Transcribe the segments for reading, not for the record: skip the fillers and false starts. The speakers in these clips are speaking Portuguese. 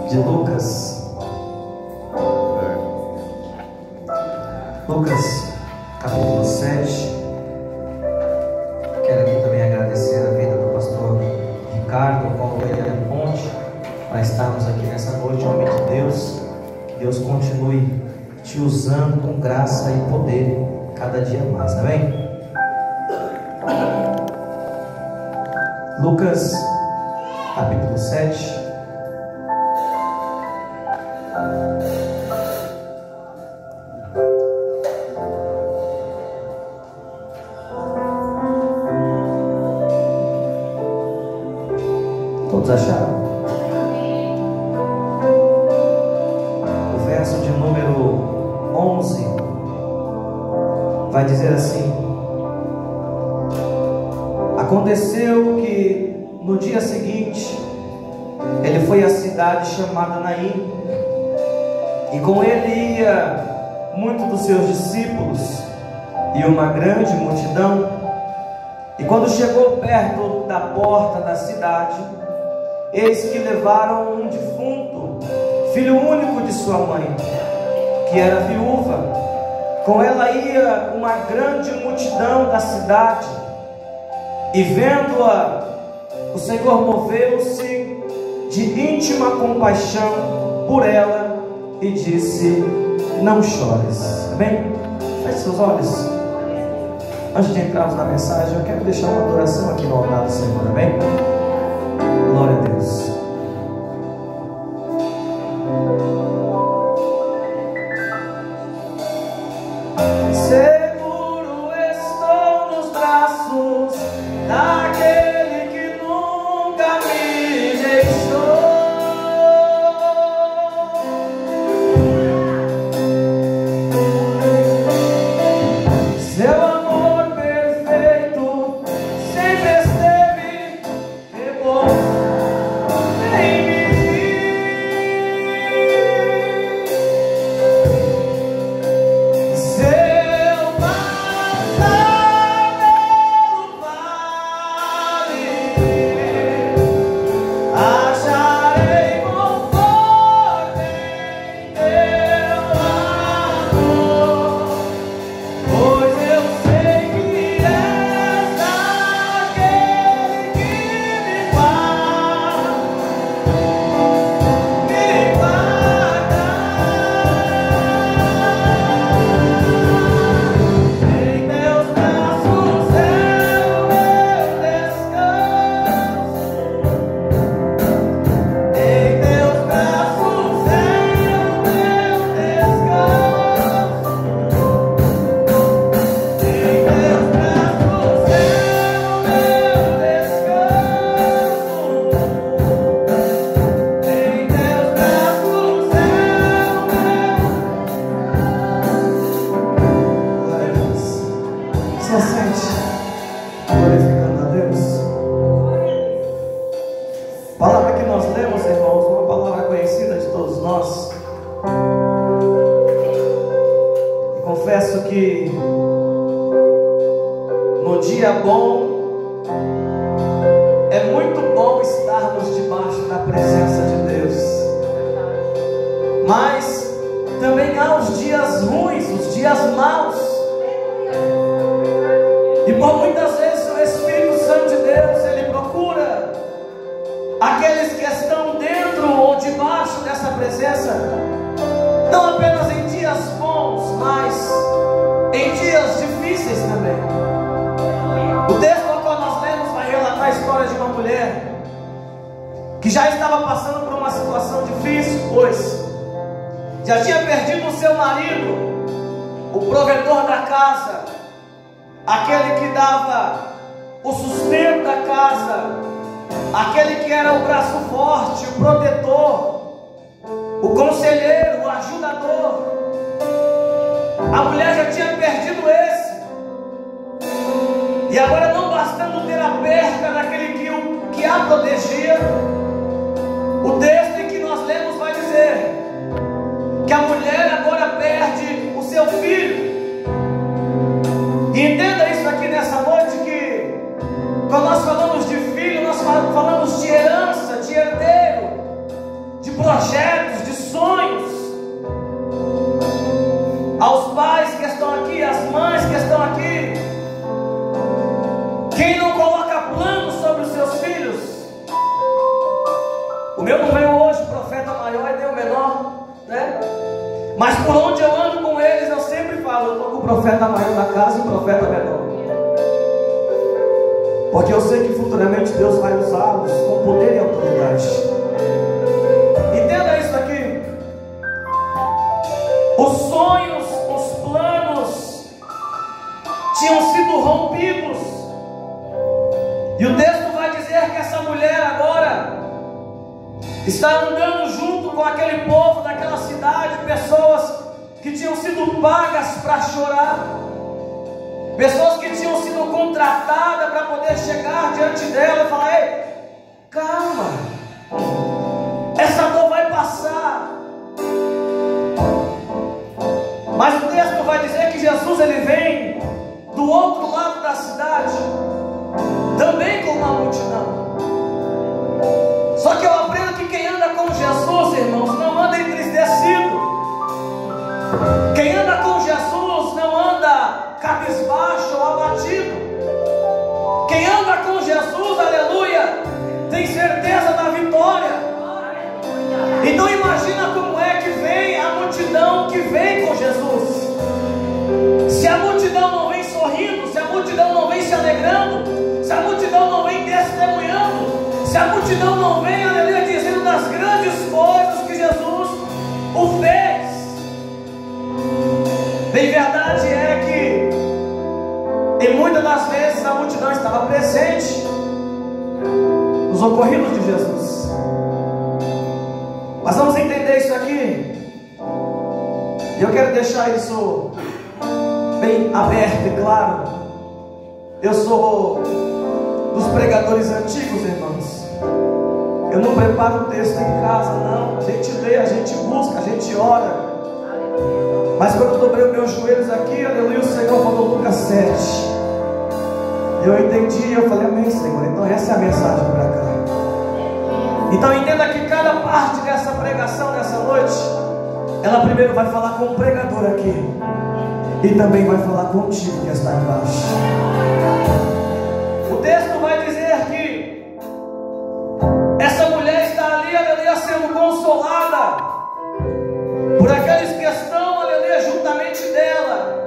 De Lucas. Lucas, capítulo 7. Quero aqui também agradecer a vida do pastor Ricardo, ao qual ele é ponte para estarmos aqui nessa noite, em nome de Deus. Que Deus continue te usando com graça e poder cada dia mais, amém? Lucas, capítulo 7. Todos acharam? O verso de número 11 vai dizer assim: aconteceu que no dia seguinte ele foi à cidade chamada Naim, e com ele ia muitos dos seus discípulos e uma grande multidão. E quando chegou perto da porta da cidade, eis que levaram um defunto, filho único de sua mãe, que era viúva. Com ela ia uma grande multidão da cidade, e vendo-a, o Senhor moveu-se de íntima compaixão por ela e disse: não chores. Amém? Feche seus olhos. Antes de entrarmos na mensagem, eu quero deixar uma adoração aqui no altar do Senhor. Amém? Glória a Deus. Seguro estou nos braços daquele que nunca me deixou. Seu amor perfeito sempre esteve repousando em mim. Seu passar pelo vale, acharei conforto em teu amor, pois eu sei que és aquele que me guarda, me guarda. Em teus braços é o meu descanso. Em teus braços é o meu descanso. Em teus braços é o meu descanso. Em teus braços é o meu. Glória a Deus. Só sente glorificando a Deus. A palavra que nós lemos, irmãos, uma palavra conhecida de todos nós. E confesso que no dia bom é muito bom estarmos debaixo da presença de Deus, mas também há os dias ruins, os dias maus. E por muitas vezes o Espírito Santo de Deus, ele procura aqueles que estão dentro ou debaixo dessa presença, não apenas em dias bons, mas em dias difíceis também. O texto ao qual nós lemos vai relatar a história de uma mulher que já estava passando por uma situação difícil, pois já tinha perdido o seu marido, o provedor da casa, aquele que dava o sustento da casa, aquele que era o braço forte, o protetor, o conselheiro, o ajudador. A mulher já tinha perdido esse, e agora, não bastando ter a perca daquele que a protegia, o texto em que nós lemos vai dizer que a mulher agora perde o seu filho. E entenda isso aqui nessa noite, que quando nós falamos de filho, nós falamos de herança, de Mas por onde eu ando com eles, eu sempre falo: eu estou com o profeta maior da casa e o profeta menor. Porque eu sei que futuramente Deus vai usá-los com poder e autoridade. Entenda isso aqui. Os sonhos, os planos tinham sido rompidos. E o texto vai dizer que essa mulher agora está andando junto com aquele povo daquela cidade, pessoas que tinham sido pagas para chorar, pessoas que tinham sido contratadas para poder chegar diante dela e falar: ei, calma, essa dor vai passar. Mas o texto vai dizer que Jesus, ele vem do outro lado da cidade, também com uma multidão. Só que eu aprendo que quem anda com Jesus, irmãos, não anda entristecido. Quem anda com Jesus não anda cabisbaixo ou abatido. Quem anda com Jesus, aleluia, tem certeza da vitória. Então imagina como é que vem a multidão que vem com Jesus. Se a multidão não vem sorrindo, se a multidão não vem se alegrando, se a multidão não vem testemunhando, se a multidão não vem, aleluia, dizendo das grandes coisas que Jesus o fez. Bem, verdade é que em muitas das vezes a multidão estava presente nos ocorridos de Jesus. Mas vamos entender isso aqui. E eu quero deixar isso bem aberto e claro. Eu sou dos pregadores antigos, irmãos. Eu não preparo o texto em casa, não. A gente lê, a gente busca, a gente ora. Mas quando eu dobrei os meus joelhos aqui, aleluia, o Senhor falou Lucas 7. Eu entendi, eu falei: amém, Senhor. Então essa é a mensagem para cá. Então entenda que cada parte dessa pregação, dessa noite, ela primeiro vai falar com o pregador aqui, e também vai falar contigo que está embaixo. O texto vai dizer que essa mulher está ali, aleluia, sendo consolada por aqueles que estão, aleluia, juntamente dela.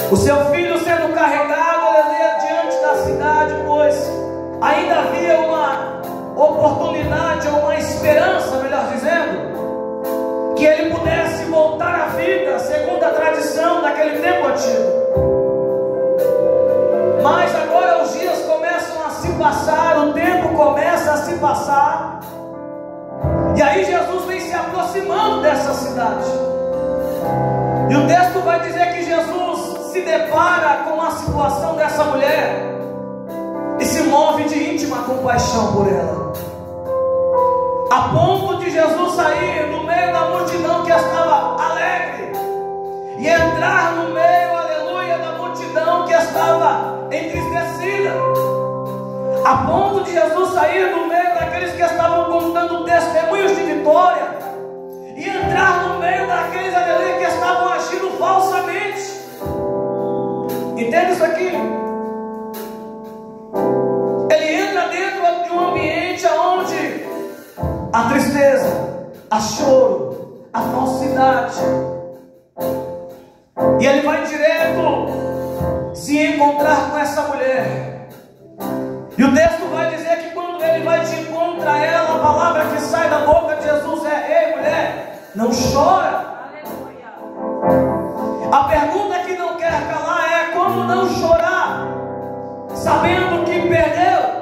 O seu filho sendo carregado, aleluia, diante da cidade, pois ainda havia uma oportunidade ou uma esperança, melhor dizendo, que ele pudesse voltar à vida, segundo a tradição daquele tempo antigo. Mas agora os dias começam a se passar, o tempo começa a se passar, e aí Jesus vem se aproximando dessa cidade. E o texto vai dizer que Jesus se depara com a situação dessa mulher e se move de íntima compaixão por ela, a ponto de Jesus sair do meio da multidão que estava alegre e entrar no meio, aleluia, da multidão que estava entristecida, a ponto de Jesus sair do meio daqueles que estavam contando testemunhos de vitória e entrar no meio daqueles, aleluia, que estavam agindo falsamente. Entende isso aqui? Ele entra dentro de um ambiente onde a tristeza, a choro, a falsidade, e ele vai direto se encontrar com essa mulher. E o texto vai dizer que quando ele vai de encontro a ela, a palavra que sai da boca de Jesus é: ei, mulher, não chora. A pergunta que não quer calar é: como não chorar sabendo que perdeu?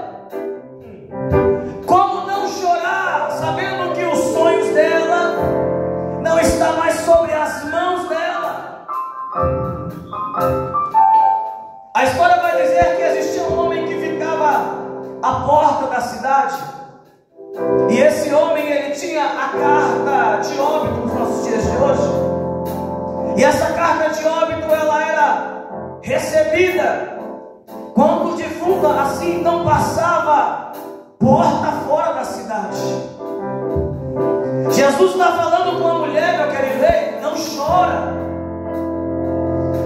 Como não chorar sabendo que os sonhos dela não estão mais sobre as mãos dela? A história vai dizer que existia um homem que ficava à porta da cidade, e esse homem, ele tinha a carta de óbito nos nossos dias de hoje. E essa carta de óbito, ela era recebida quando o defunto assim não passava porta fora da cidade. Jesus está falando com a mulher, meu querido: ei, não chora.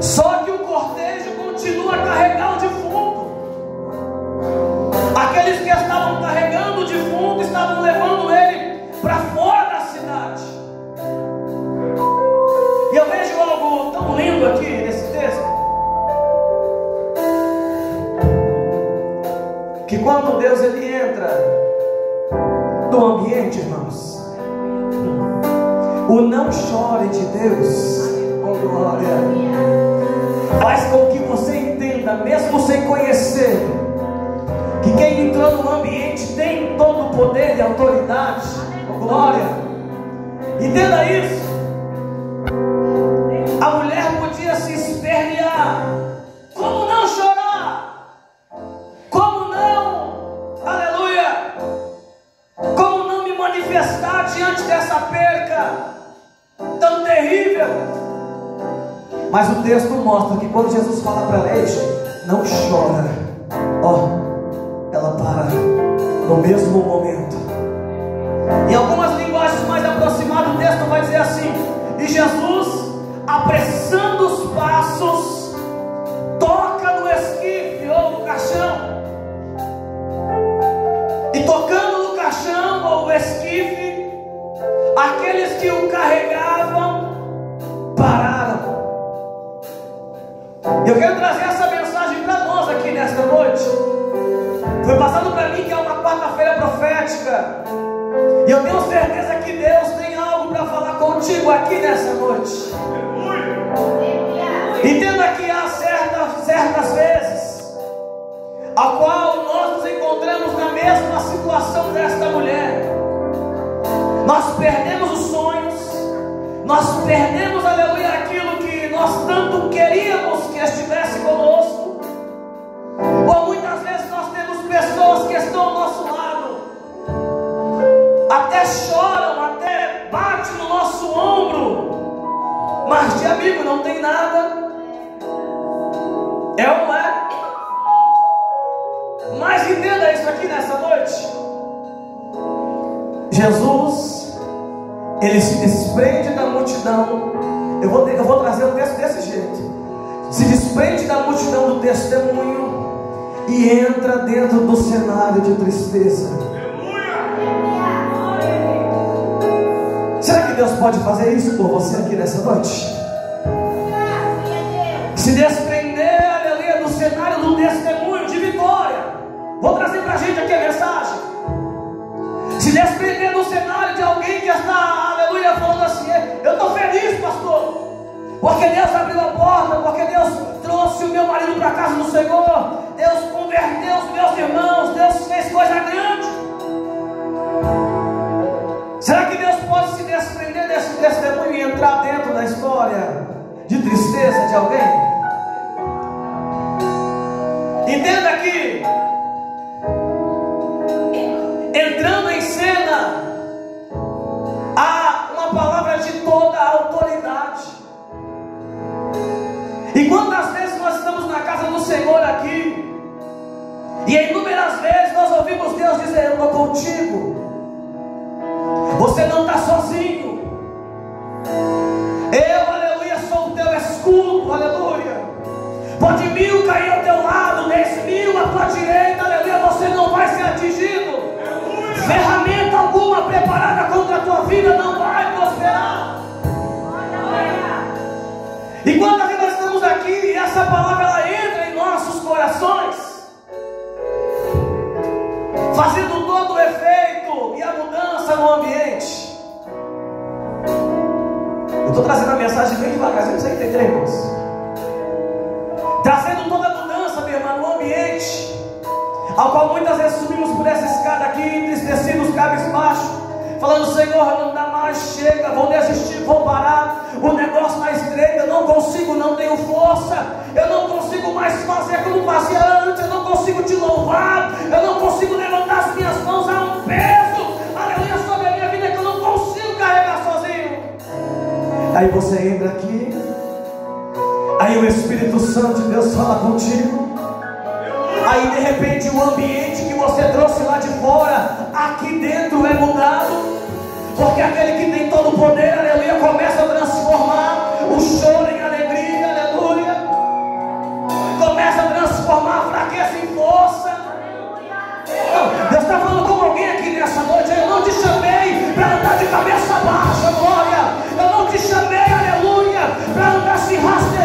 Só que o cortejo continua a carregar o defunto. Aqueles que estavam carregando o defunto estavam levando ele para fora da cidade. lendo aqui nesse texto, que quando Deus ele entra no ambiente, irmãos, o não chore de Deus, oh glória, faz com que você entenda, mesmo sem conhecer, que quem entrou no ambiente tem todo o poder e autoridade, oh glória. Entenda isso. A mulher podia se espernear. Como não chorar? Como não, aleluia, como não me manifestar diante dessa perca tão terrível? Mas o texto mostra que quando Jesus fala para ela, não chora, ela para no mesmo momento. Em algumas linguagens mais aproximadas, o texto vai dizer assim: e Jesus, apressando os passos, toca no esquife ou no caixão, e tocando no caixão ou no esquife, aqueles que o carregavam pararam. Eu quero trazer essa mensagem para nós aqui nesta noite. Foi passado para mim que é uma quarta-feira profética, e eu tenho certeza que Deus tem algo para falar contigo aqui nessa noite. Entenda que há certas vezes a qual nós nos encontramos na mesma situação desta mulher. Nós perdemos os sonhos, nós perdemos, aleluia, aquilo que nós tanto queríamos que estivesse conosco. Ou muitas vezes nós temos pessoas que estão ao nosso lado, até choram, até bate no nosso ombro, mas de amigo não tem nada. É ou não é? Mas entenda isso aqui nessa noite. Jesus, ele se desprende da multidão. Eu vou trazer o texto desse jeito. Se desprende da multidão do testemunho e entra dentro do cenário de tristeza. Será que Deus pode fazer isso por você aqui nessa noite? Se desprender, aleluia, do cenário do testemunho de vitória. Vou trazer para a gente aqui a mensagem. Se desprender do cenário de alguém que está, aleluia, falando assim: eu estou feliz, pastor, porque Deus abriu a porta, porque Deus trouxe o meu marido para a casa do Senhor, Deus converteu os meus irmãos, Deus fez coisa grande. Será que Deus pode se desprender desse testemunho e entrar dentro da história de tristeza de alguém? Entenda que, entrando em cena, há uma palavra de toda a autoridade. E quantas vezes nós estamos na casa do Senhor aqui, e inúmeras vezes nós ouvimos Deus dizer: eu estou contigo, você não está sozinho, eu, aleluia, sou o teu escudo, aleluia. Pode 1000 cair ao teu lado, 10.000 à tua direita, aleluia, você não vai ser atingido. Aleluia. Ferramenta alguma preparada contra a tua vida não vai prosperar. Aleluia. E quando nós estamos aqui, e essa palavra ela entra em nossos corações, fazendo todo o efeito e a mudança no ambiente. Eu estou trazendo a mensagem bem devagarzinho, você entender, irmãos? Trazendo toda a mudança, meu irmão, no ambiente, ao qual muitas vezes subimos por essa escada aqui, entristecidos, cabisbaixos, falando: Senhor, não dá mais, chega, vou desistir, vou parar, o negócio está estreito, eu não consigo, não tenho força, eu não consigo mais fazer como fazia antes, eu não consigo te louvar, eu não consigo levantar as minhas mãos, há um peso, aleluia, sobre a minha vida que eu não consigo carregar sozinho. Aí você entra aqui, aí o Espírito Santo de Deus fala contigo. Aí de repente o ambiente que você trouxe lá de fora, aqui dentro é mudado. Porque aquele que tem todo o poder, aleluia, começa a transformar o choro em alegria, aleluia. Começa a transformar a fraqueza em força. Deus está falando com alguém aqui nessa noite. Eu não te chamei para andar de cabeça baixa, glória. Eu não te chamei, aleluia, para andar se rastreando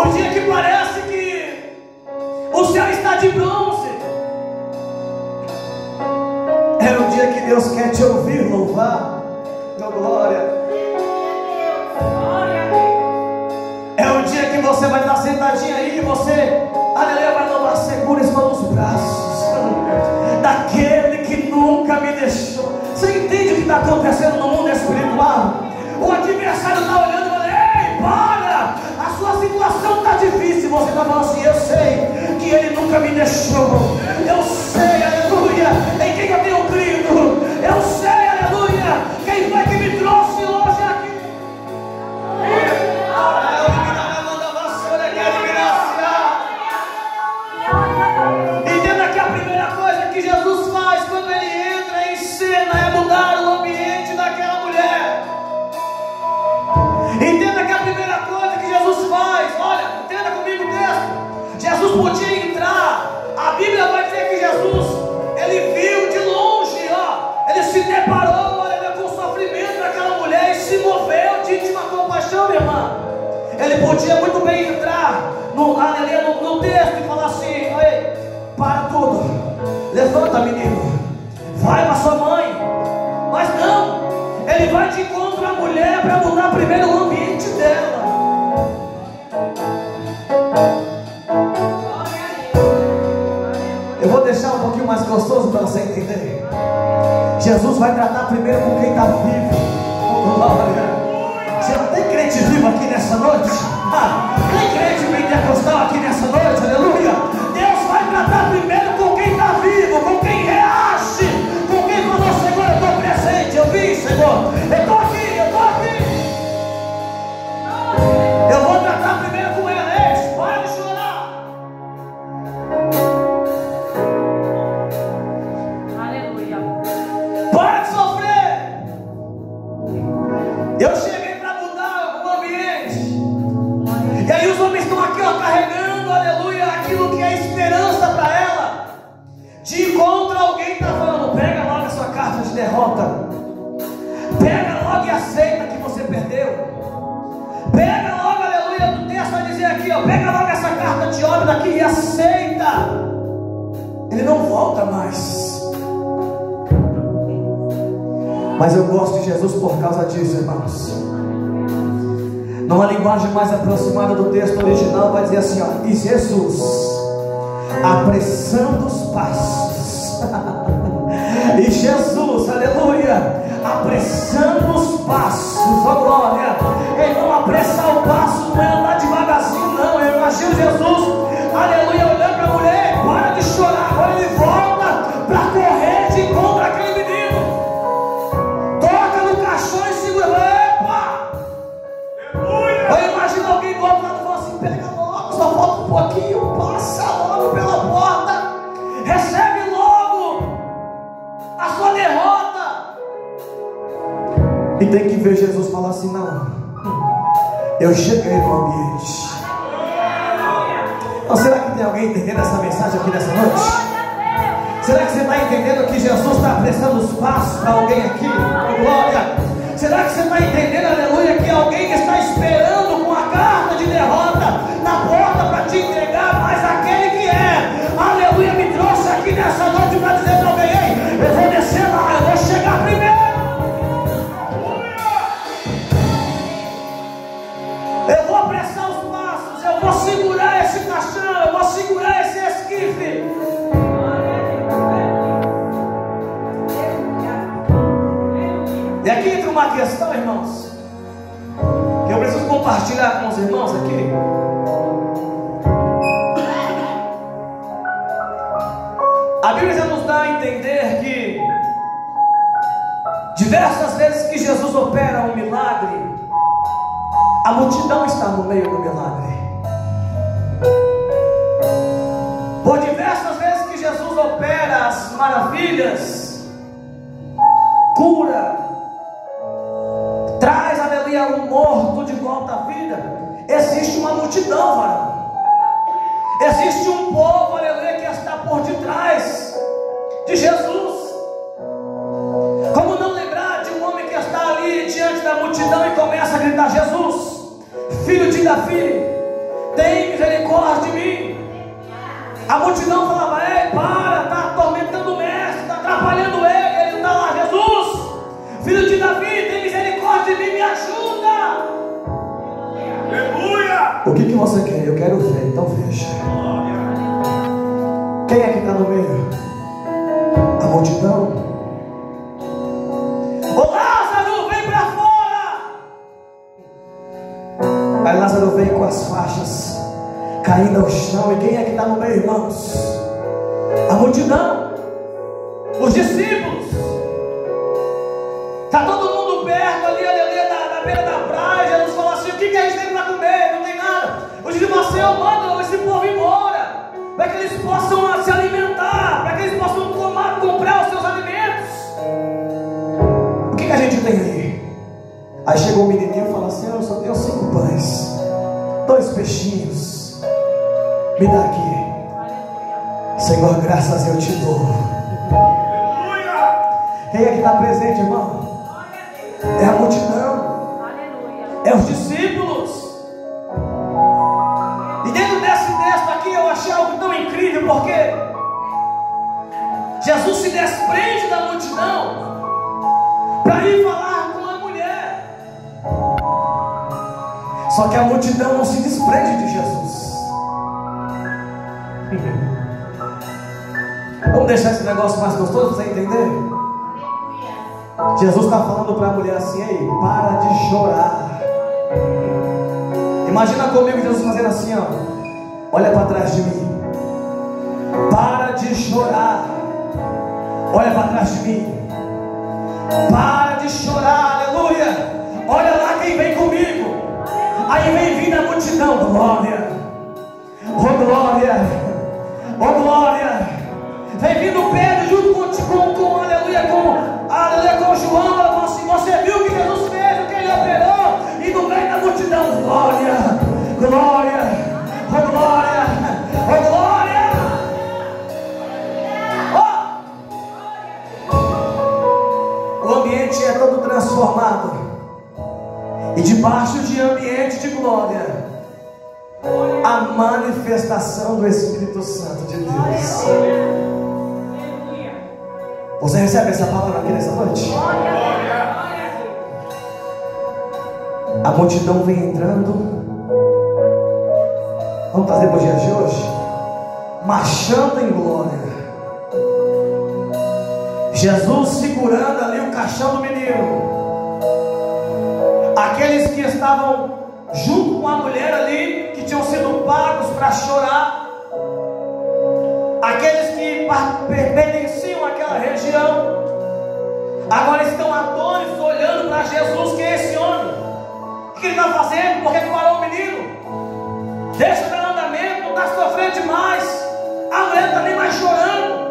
O dia que parece que o céu está de bronze. É o dia que Deus quer te ouvir louvar. Oh, glória. É o dia que você vai estar sentadinho aí e você, aleluia, vai louvar seguro nos braços daquele que nunca me deixou. Você entende o que está acontecendo no mundo espiritual? O adversário está olhando e falando: ei, para! A sua situação está difícil. Você está falando assim: eu sei que Ele nunca me deixou. Eu sei, aleluia, em quem eu tenho crido. Eu sei, aleluia, quem foi que me trouxe hoje aqui. Entenda que a primeira coisa que Jesus faz quando Ele entra em cena é mudar o ambiente daquela mulher. Entenda que a primeira coisa que Jesus faz, olha, entenda comigo o texto. Jesus podia entrar. A Bíblia vai dizer que Jesus, Ele viu de longe, ó, Ele se deparou, olha, com o sofrimento daquela mulher e se moveu de íntima compaixão, minha irmã. Ele podia muito bem entrar no texto e falar assim: ei, para tudo, levanta, menino, vai para sua mãe. Mas não, Ele vai de encontro à mulher para mudar primeiro o ambiente dela. Eu vou deixar um pouquinho mais gostoso para você entender. Jesus vai tratar primeiro com quem está vivo. Glória. Você não tem crente vivo aqui nessa noite? Tem crente pentecostal aqui nessa noite? Aleluia. Deus vai tratar primeiro com quem está vivo, com quem reage, com quem falou: Senhor, eu estou presente, eu vim, Senhor, eu estou aqui, eu estou aqui. Eu vou tratar primeiro com eles. Para de chorar. Aleluia. Para de sofrer. Eu cheguei para mudar o ambiente. E aí os homens estão aqui, ó, carregando, aleluia, aquilo que é esperança para ela. De encontro alguém está falando: pega logo a sua carta de derrota. Pega logo e aceita que você perdeu. Pega logo, aleluia, do texto vai dizer aqui, ó, pega logo essa carta de óbito daqui e aceita. Ele não volta mais. Mas eu gosto de Jesus por causa disso, irmãos. Numa linguagem mais aproximada do texto original, vai dizer assim, ó: e Jesus, apressando os passos. E Jesus, aleluia, apressando os passos, ó glória. Ele não apressar o passo, não é andar devagarzinho, não. Eu imagino Jesus, aleluia, olhando para a mulher: para de chorar. Agora ele volta para correr de encontro àquele menino. Toca no caixão e segura. Epa! Eu imagino alguém do outro lado falando assim: pega logo, só falta um pouquinho, passa logo pela porta, recebe logo a sua derrota. E tem que ver Jesus falar assim: não, eu cheguei no ambiente. Então, será que tem alguém entendendo essa mensagem aqui nessa noite? Será que você está entendendo que Jesus está apressando os passos para alguém aqui? Glória! Será que você está entendendo, aleluia, que alguém está esperando com a carta de derrota na porta para te entregar? Mas aquele que é, aleluia, me trouxe aqui nessa noite para dizer para alguém: ei, eu vou descer lá, eu vou chegar primeiro. Eu vou apressar os passos, eu vou segurar esse caixão, eu vou segurar esse esquife. E aqui entra uma questão, irmãos, que eu preciso compartilhar com os irmãos aqui. A Bíblia já nos dá a entender que diversas vezes que Jesus opera um milagre, a multidão está no meio do milagre. Por diversas vezes que Jesus opera as maravilhas, cura, traz, aleluia, um morto de volta à vida, existe uma multidão, varão. Existe um povo, aleluia, que está por detrás de Jesus. Como não lembrar de um homem que está ali diante da multidão e começa a gritar: Jesus, filho de Davi, tem misericórdia de mim. A multidão falava: ei, para, está atormentando o mestre, está atrapalhando ele. Ele está lá: Jesus, filho de Davi, tem misericórdia de mim, me ajuda. Aleluia. O que você quer? Eu quero ver, então veja. Quem é que está no meio? A multidão. Ô Lázaro, vem para fora. Aí Lázaro vem com as faixas caindo ao chão. E quem é que está no meio, irmãos? A multidão, os discípulos. Está todo mundo perto ali da beira da praia. Jesus falou assim: o que a gente tem para comer? Não tem nada. Os discípulos falaram assim: manda esse povo embora, para que eles possam se alimentar, para que eles possam comprar os seus alimentos. O que a gente tem aí? Aí chegou o menininho e falou assim: eu só tenho 5 pães, 2 peixinhos, me dá aqui. Senhor, graças eu te dou. Quem é que está presente, irmão? É a multidão, é os discípulos. E dentro desse texto aqui eu achei algo tão incrível, porque Jesus se desprende da multidão para ir falar com a mulher. Só que a multidão não se desprende de Jesus. Vamos deixar esse negócio mais gostoso para você entender? Jesus está falando para a mulher assim: ei, para de chorar. Imagina comigo Jesus fazendo assim, ó: olha para trás de mim, para de chorar. Olha para trás de mim, para de chorar, aleluia. Olha lá quem vem comigo. Aí vem vindo a multidão: glória, oh glória, oh glória. Vem vindo Pedro junto com aleluia, com João. Ela falou assim: você viu o que Jesus fez, o que ele operou? E no meio da multidão: glória, glória, oh glória, oh glória. Oh! O ambiente é todo transformado, e debaixo de ambiente de glória, a manifestação do Espírito Santo de Deus. Você recebe essa palavra aqui nessa noite? A multidão vem entrando. Vamos trazer para os dias de hoje, marchando em glória. Jesus segurando ali o caixão do menino. Aqueles que estavam junto com a mulher ali, que tinham sido pagos para chorar, aqueles que pertenciam àquela região, agora estão atônitos, olhando para Jesus. Quem é esse homem? O que ele está fazendo? Por que parou o menino? Deixa o meu andamento, não está sofrendo demais. A mulher está nem mais chorando.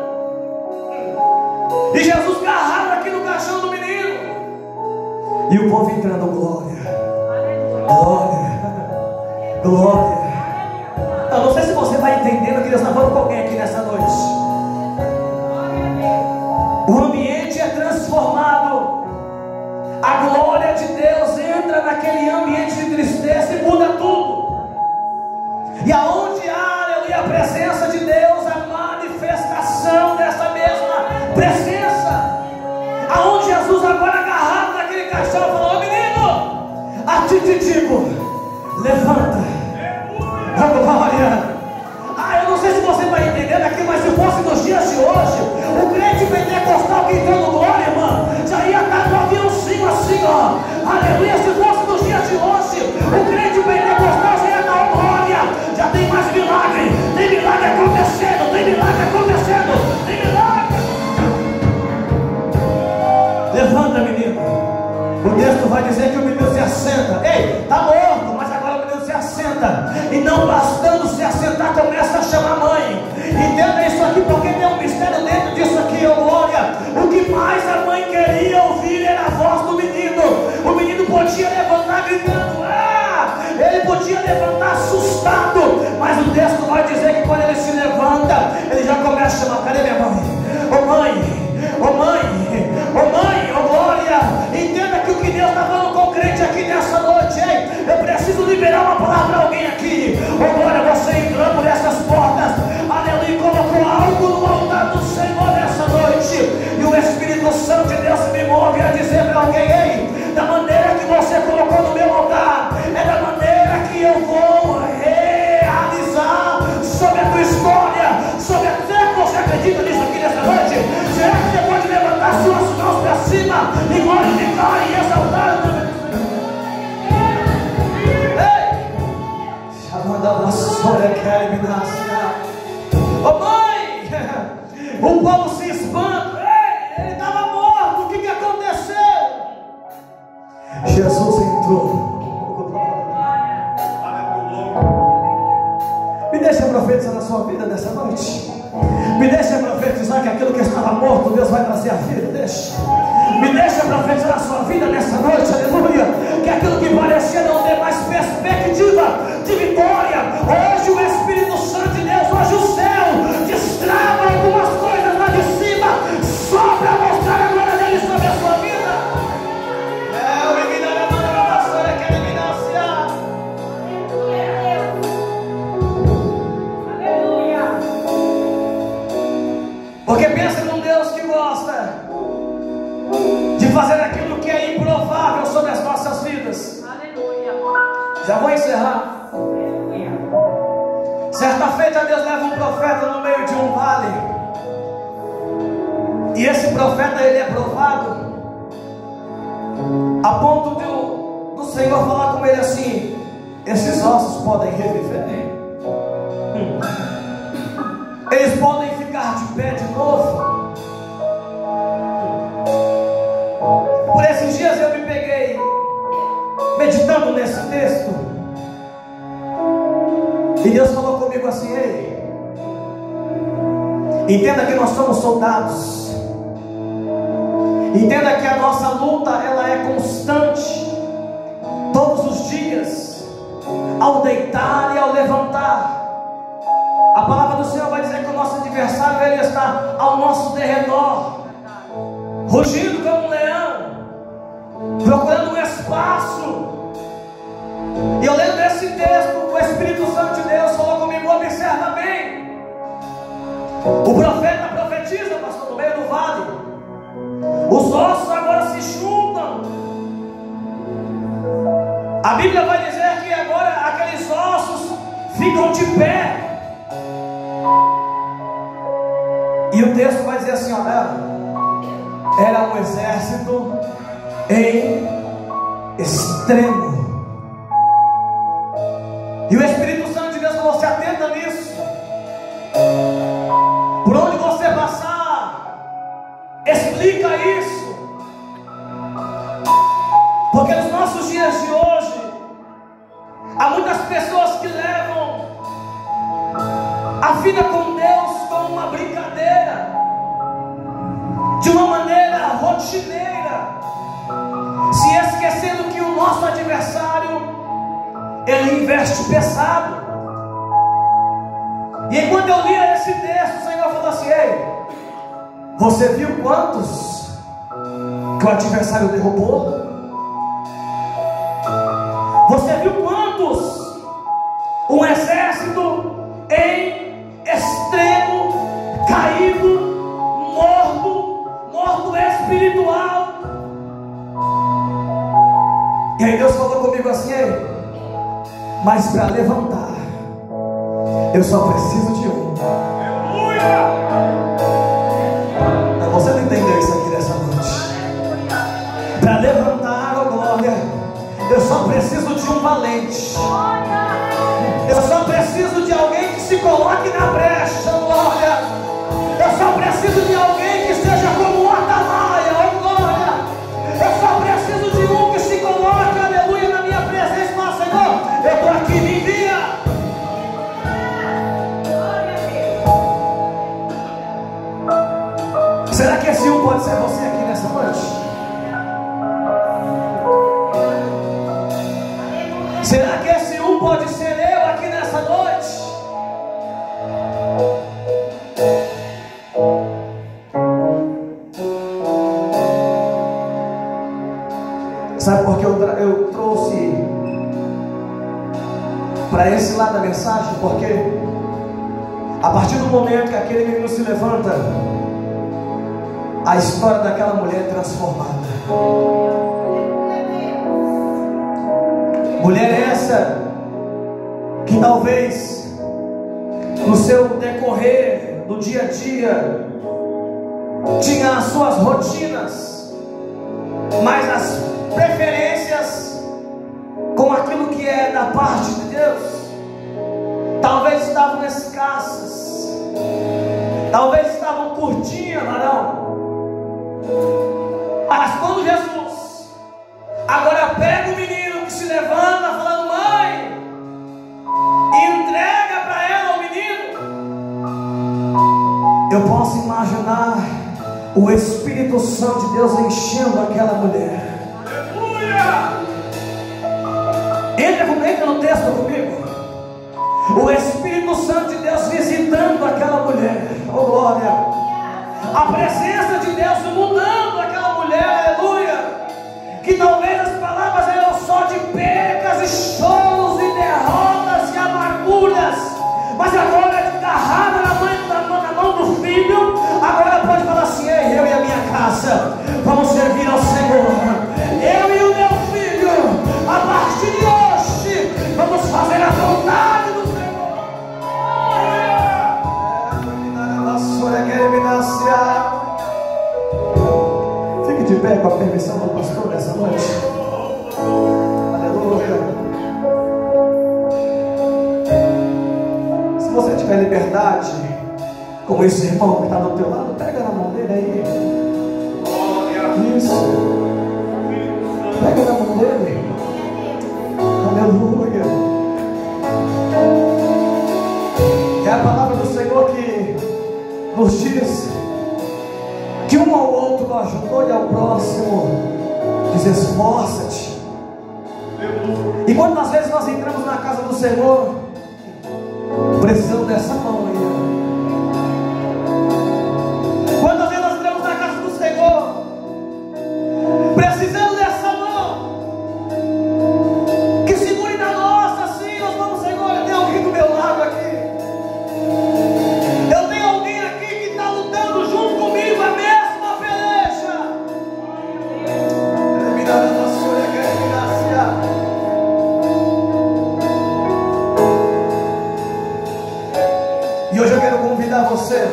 E Jesus agarrado aqui no caixão do menino, e o povo entrando: glória, glória, glória. Eu não sei se você vai entendendo que Deus está falando com alguém aqui nessa noite. O ambiente é transformado. A glória de Deus entra naquele ambiente de tristeza e muda tudo. E aonde há, aleluia, a presença de Deus, a manifestação dessa mesma presença. Aonde Jesus agora agarrado naquele caixão falou: ô menino, a ti te digo, levanta. Oh glória. Eu não sei se você vai entender aqui, mas se fosse nos dias de hoje, o crente pentecostal que entrou no glória, irmão, já ia estar no aviãozinho assim, ó. Aleluia. Se fosse nos dias de hoje, o crente pentecostal já ia estar: oh glória. Já tem mais milagre. Tem milagre acontecendo. Tem milagre acontecendo. Tem milagre. Levanta, menino. O texto vai dizer que o menino se assenta. Ei, está morto, mas agora o menino se assenta. E não bastando se assentar, começa a chamar a mãe. Entenda isso aqui, porque tem um mistério dentro disso aqui, oh glória. O que mais a mãe queria ouvir era a voz do menino. O menino podia levantar gritando: ah! Ele podia levantar assustado, mas o texto vai dizer que quando ele se levanta, ele já começa a chamar: cadê minha mãe? Oh mãe, oh mãe, oh mãe, oh glória. Entenda que o que Deus está falando com o crente aqui nessa noite, hein? Eu preciso liberar uma palavra para alguém aqui. Oh e glorificar e exaltar o nome do Senhor. Ei! Chamando a vassoura que é oh mãe! O povo se espanta. Ei, ele estava morto. O que aconteceu? Jesus entrou. Me deixa profetizar na sua vida nessa noite. Me deixa profetizar que aquilo que estava morto, Deus vai trazer a vida. Me deixa profetizar na sua vida nessa noite, aleluia, que aquilo que parecia não ter mais perspectiva de vitória, hoje o Espírito Santo de Deus, hoje o céu destrava algumas coisas lá de cima, só para mostrar a glória dele sobre a sua vida. Porque pensa num Deus que gosta de fazer aquilo que é improvável sobre as nossas vidas. Aleluia. Já vou encerrar. Aleluia. Certa feita Deus leva um profeta no meio de um vale. E esse profeta ele é provado a ponto do Senhor falar com ele assim: esses ossos podem reviver? Eles podem ficar de pé de novo? Por esses dias eu me peguei meditando nesse texto, e Deus falou comigo assim: ei, entenda que nós somos soldados, entenda que a nossa luta ela é constante, todos os dias, ao deitar e ao levantar. A palavra do Senhor vai dizer que o nosso adversário ele está ao nosso derredor, rugindo como um leão, procurando um espaço. E eu lendo esse texto, o Espírito Santo de Deus falou comigo: observa bem. O profeta profetiza, pastor, no meio do vale. Os ossos agora se juntam. A Bíblia vai dizer que agora aqueles ossos ficam de pé. E o texto vai dizer assim: olha, era um exército em extremo. E o Espírito Santo de Deus falou: se atenta nisso. Por onde você passar, explica isso. Porque nos nossos dias de hoje, há muitas pessoas que levam a vida com Deus como uma brincadeira, de uma maneira rotineira, se esquecendo que o nosso adversário ele investe pesado. E enquanto eu lia esse texto, o Senhor falou assim: ei, você viu quantos que o adversário derrubou? Você viu quantos? Um exército em extremo, caído, morto espiritual. E aí Deus falou comigo assim: ei, mas para levantar eu só preciso de um. Você não entendeu isso aqui nessa noite? Para levantar, oh glória, eu só preciso de um valente. Eu só preciso de alguém que se coloque na brecha, glória. Eu só preciso de alguém que seja como um atalaia, oh glória. Eu só preciso de um que se coloque, aleluia, na minha presença e fala: Senhor, eu estou aqui, me envia. Será que esse um pode ser você aqui nessa noite? Será que esse um pode ser eu aqui nessa noite? Sabe por que eu trouxe para esse lado da mensagem? Porque a partir do momento que aquele menino se levanta, a história daquela mulher é transformada. Mulher essa que talvez no seu decorrer do dia a dia tinha as suas rotinas, mas as preferências com aquilo que é da parte de Deus talvez estavam escassas, talvez estavam curtinhas, varão. Mas quando Jesus agora pega o menino que se levanta falando: mãe, e entrega para ela o menino, eu posso imaginar o Espírito Santo de Deus enchendo aquela mulher. Aleluia! Entra no texto comigo. O Espírito Santo de Deus visitando aquela mulher. Oh glória! A presença de Deus mudando aquela mulher. Aleluia! Que talvez as palavras eram só de pecas e choros e derrotas e amarguras, mas agora agarrada na mão do filho, agora pode falar assim: ei, eu e a minha casa vamos servir ao Senhor. Eu e o meu filho, a partir de hoje, vamos fazer a vontade do Senhor. Fique de pé com a permissão do pastor nessa noite. Aleluia. Se você tiver liberdade com esse irmão que está do teu lado, pega na mão dele aí. Isso. Pega na mão dele. Aleluia. É a palavra do Senhor que nos diz que um ao outro ajudou e ao próximo diz: esforça-te. E quantas vezes nós entramos na casa do Senhor precisando dessa mão aí? Quantas vezes nós entramos na casa do Senhor precisando dessa mão que segure na nossa, assim nós vamos: Senhor, tem alguém do meu lado aqui, eu tenho alguém aqui que está lutando junto comigo a mesma peleja. E hoje eu quero convidar você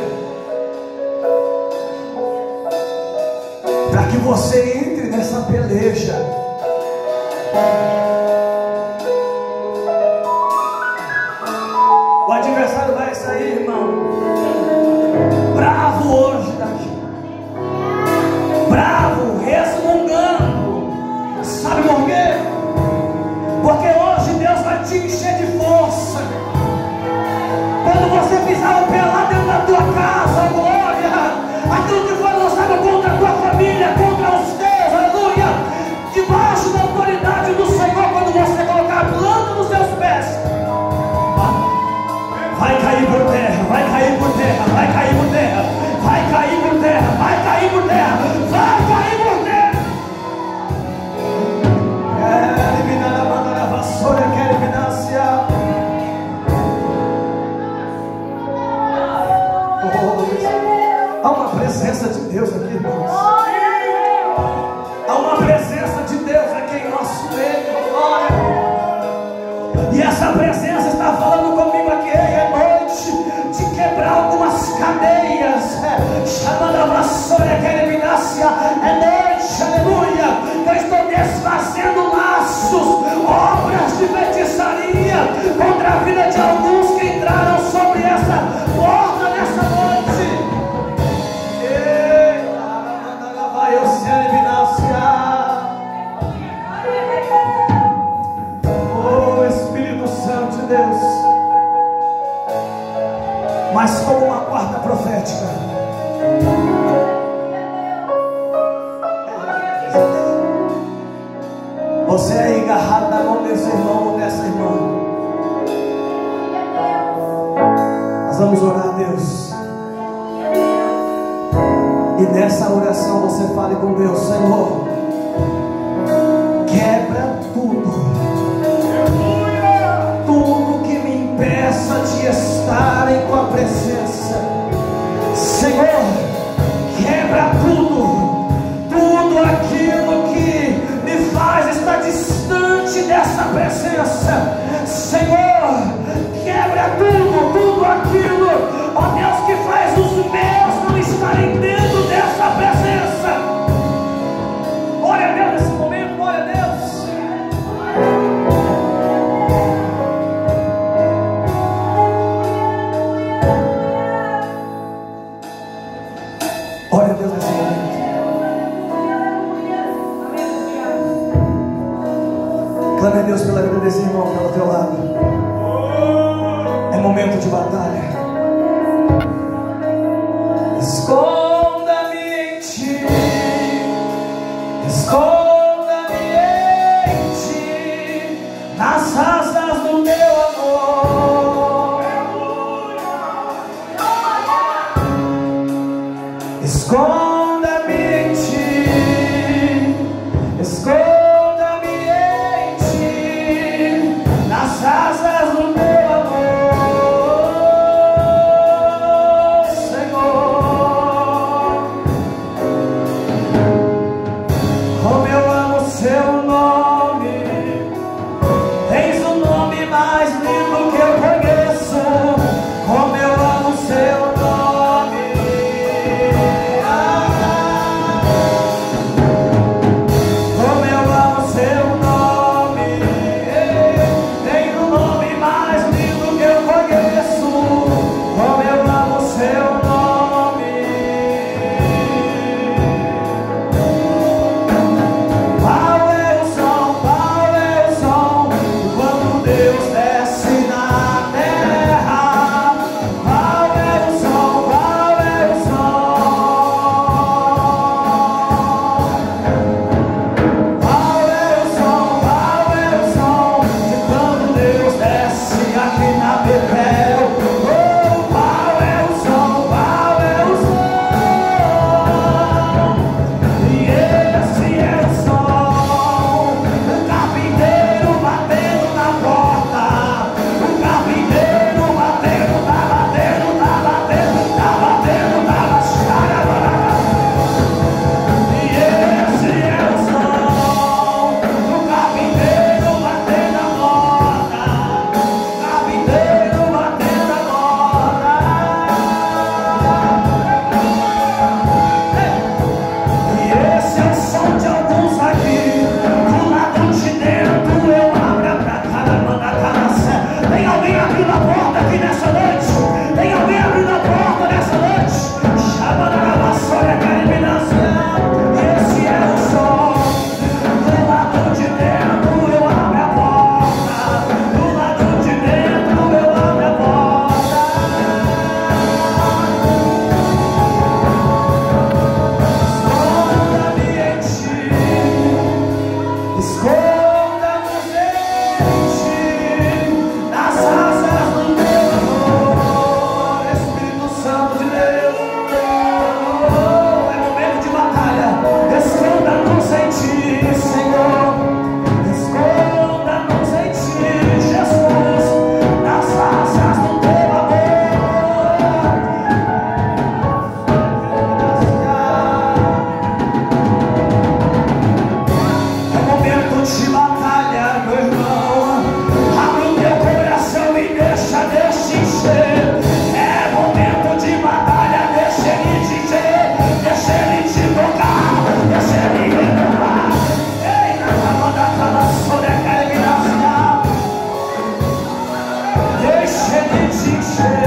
para que você entre nessa peleja. O adversário vai sair, irmão, bravo hoje daqui, bravo, resmungando. Sabe por quê? Porque hoje Deus vai te encher de força. Quando você pisar o pé lá dentro da tua casa, glória, aquilo que foi lançado contra a tua família, contra os teus, aleluia, debaixo da autoridade do Senhor, quando você colocar a planta nos seus pés, vai cair por terra, vai cair por terra, vai cair por terra, vai cair por terra, vai cair por terra, vai cair por terra. Eliminar a banda da vassoura, quer eliminar-se. Há uma presença de Deus aqui, irmãos. Há uma presença de Deus aqui em nosso meio, glória. E essa presença está falando comigo aqui. É noite de quebrar algumas cadeias. Chamando a vassoura, quer eliminar-se. É noite, aleluia, que eu estou desfazendo laços, obras de feitiçaria contra a vida de alguns que entraram sobre essa porta nessa noite. Eu se oh Espírito Santo de Deus. Mas como uma quarta profética, você é agarrado na mão desse irmão ou dessa irmã. Nós vamos orar a Deus. E nessa oração você fale com Deus: Senhor, quebra tudo que me impeça de estar em tua presença. Senhor, quebra tudo aquilo que me faz estar distante dessa presença. Senhor, quebra tudo aquilo, ó Deus, que faz os meus não estarem dentro dessa presença. Olha, de batalha. Esconda-me em ti, esconda-me em ti, nas asas do meu amor. Esconda-me em ti, esconda-me em ti, nas asas do meu amor, Senhor. Como eu amo seu nome, tens o nome mais lindo que eu conheço. Como eu amo seu nome, como eu amo seu nome, tem o nome mais lindo que eu conheço. Como eu amo seu nome. Qual é o som quando Deus desce na terra? Qual é o som de quando Deus desce aqui na Betel? Oh, qual é o som? E esse é o som do carpinteiro batendo na porta. O carpinteiro batendo, tá batendo, e esse é o som do carpinteiro batendo a porta. Carpinteiro batendo a porta. E esse é o som de alguns aqui. Do lado de dentro eu abro pra caramba da caraça. Tem alguém abrindo a porta aqui nessa noite? Tem alguém abrindo a porta nessa noite? Chama na vassoura, cariminância. E esse é o som. Do lado de dentro eu abro a porta. Do lado de dentro eu abro a porta. Esconda-me em ti, esconda-nos em ti, nas asas do teu amor, Espírito Santo de Deus. Oh, é momento de batalha. Esconda-nos em ti, Senhor. Esconda-nos em ti, Jesus, nas asas do teu amor. É momento de batalha, meu irmão. Abre o teu coração e deixa Deus te encher. É momento de batalha, deixa Ele te encher, deixa Ele te tocar, deixa Ele renovar. Ei, na cama da calaçora, cariminância. Deixa Ele te encher.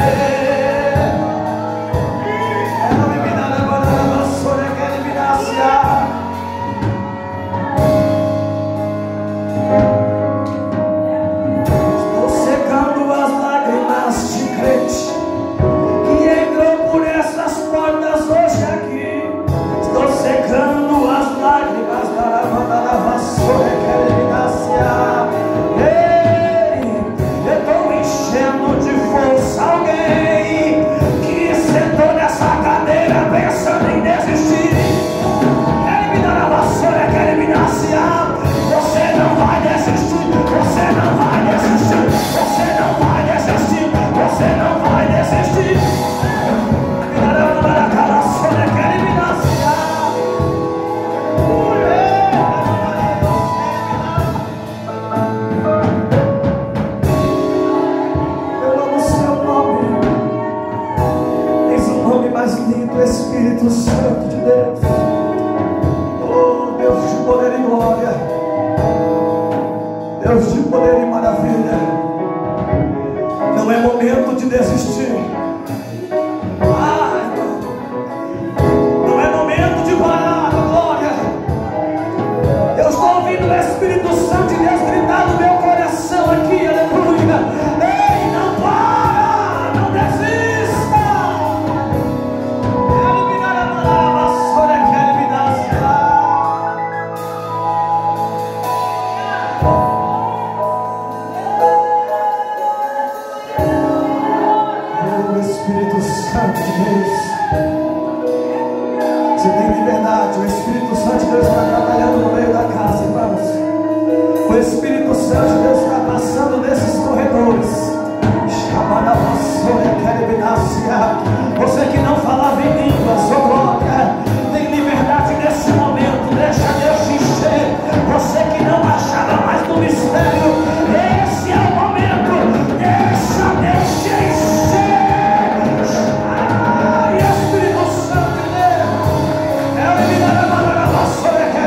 É na bebida da vassoura, cariminância. Estou secando as lágrimas de crente que entrou por essas portas hoje aqui. Estou secando as lágrimas da vassoura, cariminância. Ei, eu estou enchendo de força alguém que sentou nessa cadeira pensando em desistir. Quer me dar a vassoura, quer me dar. Você não vai desistir, você não vai desistir, você não vai desistir, você não vai desistir. Me dar a vassoura, quer me dar. Eu amo seu nome. Tens o nome mais lindo, Espírito Santo de Deus. Oh, Deus de poder e glória, Deus de poder e maravilha. Não é momento de desistir. Não é momento de parar, glória. Eu estou ouvindo o Espírito Santo de Deus gritar no meu coração aqui, aleluia. Ei, não para, Espírito Santo de Deus. Você tem liberdade. O Espírito Santo de Deus está trabalhando no meio da casa, irmãos. O Espírito Santo de Deus está passando nesses corredores. Você que não falava em línguas, oh glória, tem liberdade nesse momento. Deixa Deus te encher. Você que não achava mais no mistério, esse é o momento. Deixa Deus te encher. Ai, Espírito Santo de Deus, é o eliminado da vassoura que é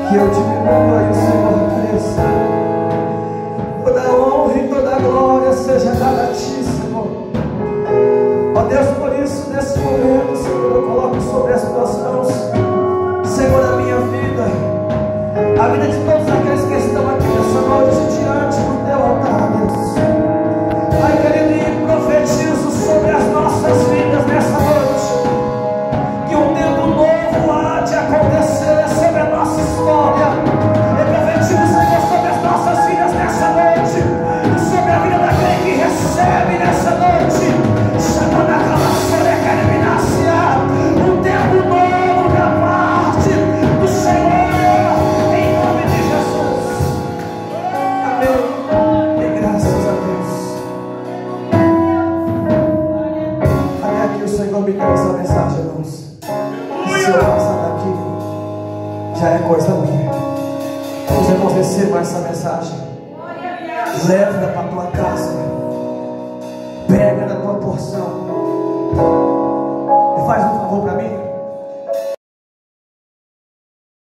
que eu diminua e o Senhor cresça. Toda honra e toda glória seja dada a Ti, Senhor. Ó Deus, por isso, nesse momento, Senhor, eu coloco sobre as Tuas mãos, Senhor, a minha vida, a vida de todos aqueles que estão aqui nessa noite diante do Teu altar, Deus. Pai querido, e profetizo sobre as nossas vidas nessa noite que um tempo novo há de acontecer sobre a nossa história. Eu profetizo, Senhor, sobre as nossas vidas nessa noite e sobre a vida daquele que recebe nessa noite, chamando a calaçora que eliminasse um tempo novo da parte do Senhor, em nome de Jesus. Amém. E graças a Deus. Até aqui o Senhor me deu essa mensagem, irmãos. Se eu passar daqui, já é coisa minha. Os irmãos recebam essa mensagem. Leva para a tua casa. Pega na tua porção. E faz um favor para mim.